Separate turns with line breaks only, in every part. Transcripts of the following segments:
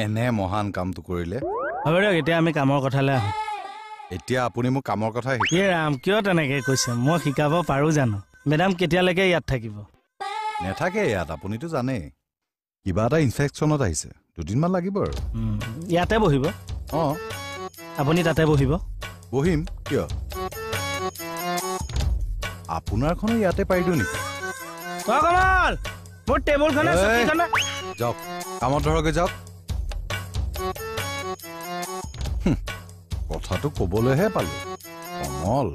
এনে মহান কামটো কৰিলে
হ'ব দিয়ক এতিয়া আমি কামৰ কথালৈ আহোঁ
এতিয়া আপুনি মোক কামৰ কথা
কি ৰাম কিয় তেনেকৈ কৈছে মই শিকাব পাৰোঁ জানো মেডাম কেতিয়ালৈকে ইয়াত থাকিব
নেথাকে ইয়াত আপুনিতো জানেই কিবা এটা ইনফেকশ্যনত আহিছে দুদিনমান লাগিব আৰু
ইয়াতে বহিব
অঁ
আপুনি তাতে বহিব
বহিম কিয় আপোনাৰখনো ইয়াতে পাৰি দিওঁ নেকি
কমল মোৰ টেবুলখনে চকীখনে
যাওক কামত ধৰকে যাওক কথাটো ক'বলৈহে পালো কমল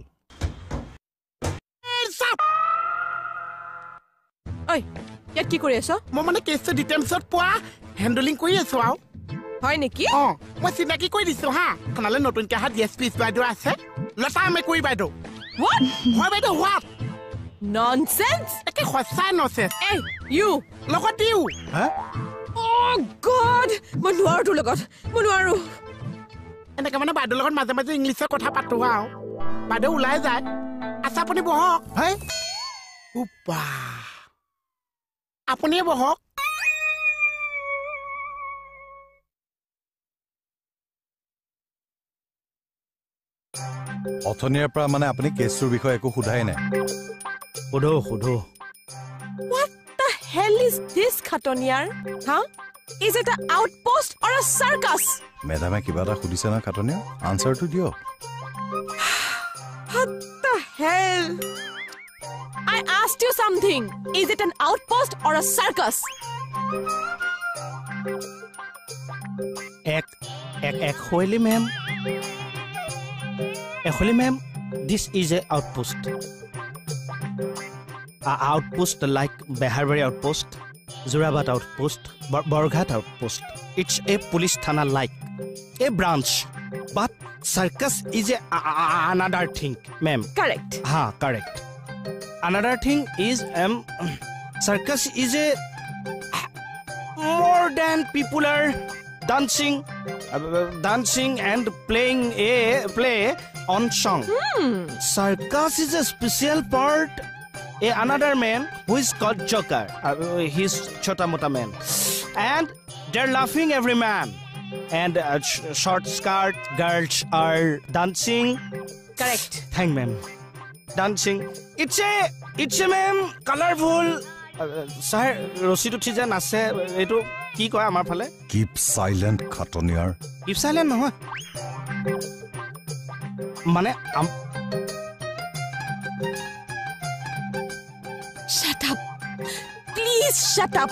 ঐ ইয়াত কি কৰি আছ
মই মানে কেছটো ডিটেইলছত পোৱা হেণ্ডলিং কৰি আছো আৰু
হয় নেকি
মই চিনাকি কৰি দিছো হা আপোনালৈ নতুনকৈ অহা ডিএছপি বাইদেউ আছে লতা মেকুৰী বাইদেউ হয় বাইদেউ হোৱাট
ননচেন্স
একে সঁচাই নচেন্স
এই ইউ
লগত দিও
অ' গড মই নোৱাৰো তোৰ লগত মই নোৱাৰো
এনেকৈ মানে বাইদেউৰ লগত মাজে মাজে ইংলিছত কথা পাতো আৰু বাইদেউ ওলাই যায় আচ্ছা আপুনি বহক হয় আপুনিয়ে বহক
অথনিৰ পৰা মানে আপুনি কেছটোৰ বিষয়ে একো সোধাই নাই
সোধো
What the hell is this Khataniar Is it an outpost or a circus?
মেডামে কিবা এটা সুধিছে না খাটনিয়া আনসাৰটো দিয়ক
What the hell? I asked you something. Is it an outpost or a circus?
Actually, ma'am, this is an outpost. Outpost like Beharberry outpost, Zurabat outpost, Borghat outpost. It's a police thana like a branch. But circus is another thing, ma'am.
Correct.
Correct. Another thing is circus is a more than people are dancing and playing a play on song. Circus is a special part. Another man who is called Joker. He's Chota Mota man, and they're laughing every man. And short skirt girls are dancing.
Correct.
Thank ma'am. Dancing. It's a ma'am colorful. Sir, Rosito Chijan ase etu ki koy amar phale?
Keep silent, Khatoniyar.
Keep silent no. Mane
Shut up. Please shut up.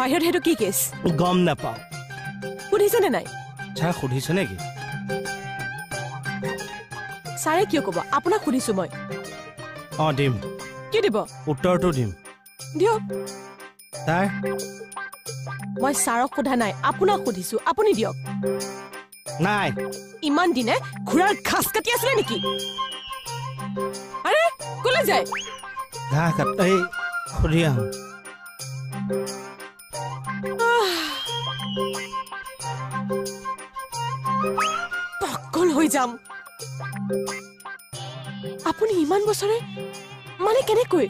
বাহিৰত হেতু কি cash
গম নাপাও
সুধিছে নে নাই
sir সুধিছে নেকি
ছাৰে কিয় ক'ব আপোনাক সুধিছো মই
দিম
কি দিব
উত্তৰটো দিম
দিয়ক
ছাৰ
মই ছাৰক সোধা নাই আপোনাক সুধিছো আপুনি দিয়ক
নাই
ইমান দিনে ঘোঁৰাৰ ঘাস কাটি আছিলে নেকি আৰে কলে যায়
ঘাস কাটি সুধি আহোঁ
পাগল হৈ যাম আপুনি ইমান বছৰে মানে কেনেকৈ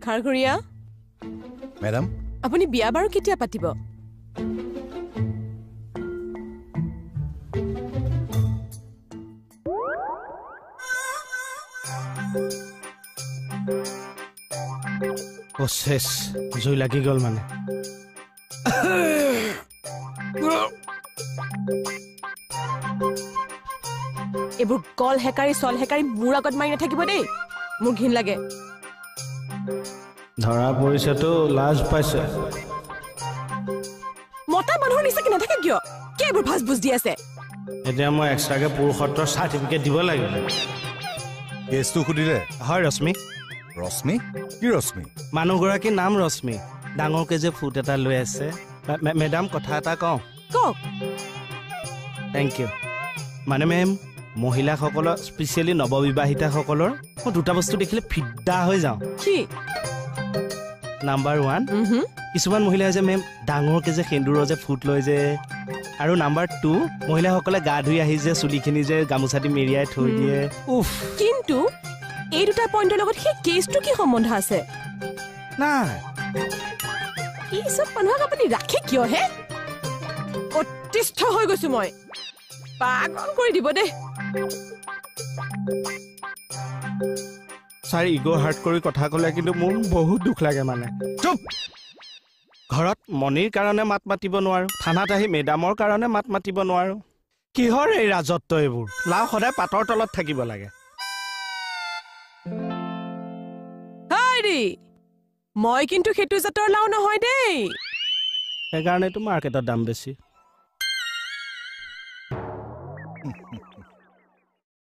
খাৰঘৰীয়া
মেডাম
আপুনি বিয়া বাৰু কেতিয়া পাতিব
শেষ জুই লাগি গ'ল মানে
এইবোৰ কল হেকাৰি চল হেকাৰি মোৰ আগত মাৰি নাথাকিব দেই মোৰ ঘিন লাগে
ধৰা পৰিছেতো লাজ পাইছে
মতা মানুহৰ নিচিনাকে নাথাকে কিয় কি এইবোৰ ভাজ বুজ দি আছে
এতিয়া মই এক্সট্ৰাকে পুৰুষত্বৰ চাৰ্টিফিকেট দিব লাগিব
কেছটো সুধিলে
হয় ৰশ্মি
ৰশ্মি কি ৰশ্মি
মানুহগৰাকীৰ নাম ৰশ্মি ডাঙৰকে যে ফুট এটা লৈ আছে মেডাম কথা এটা কওঁ
কওক
থেংক ইউ মানে মেম মহিলাসকলৰ স্পেচিয়েলি নৱবিবাহিতাসকলৰ মই দুটা বস্তু দেখিলে ফিদা হৈ যাওঁ
কি
নাম্বাৰ 1 কিছুমান মহিলাই যে মেম ডাঙৰকে যে সেন্দুৰৰ যে ফুট লয় যে আৰু নাম্বাৰ 2 মহিলাসকলে গা ধুই আহি যে চুলিখিনি যে গামোচাটি মেৰিয়াই থৈ দিয়ে উফ
কিন্তু এই দুটা পইণ্টৰ লগত সেই কেছটো কি সম্বন্ধ আছে
নাই
এই চব মানুহক আপুনি ৰাখে কিয় হে অতিষ্ঠ হৈ গৈছো মই পাগল কৰি দিব দে
ছাৰ ইগ' হাৰ্ট কৰি কথা ক'লে কিন্তু মোৰ বহুত দুখ লাগে মানে চুপ ঘৰত মণিৰ কাৰণে মাত মাতিব নোৱাৰো থানাত আহি মেডামৰ কাৰণে মাত মাতিব নোৱাৰো কিহৰ এই ৰাজত্ব এইবোৰ লাও সদায় পাতৰ তলত থাকিব লাগে
হাইৰি মই কিন্তু সেইটো জাতৰ লাও নহয় দেই
সেইকাৰণেতো মাৰ্কেটৰ দাম বেছি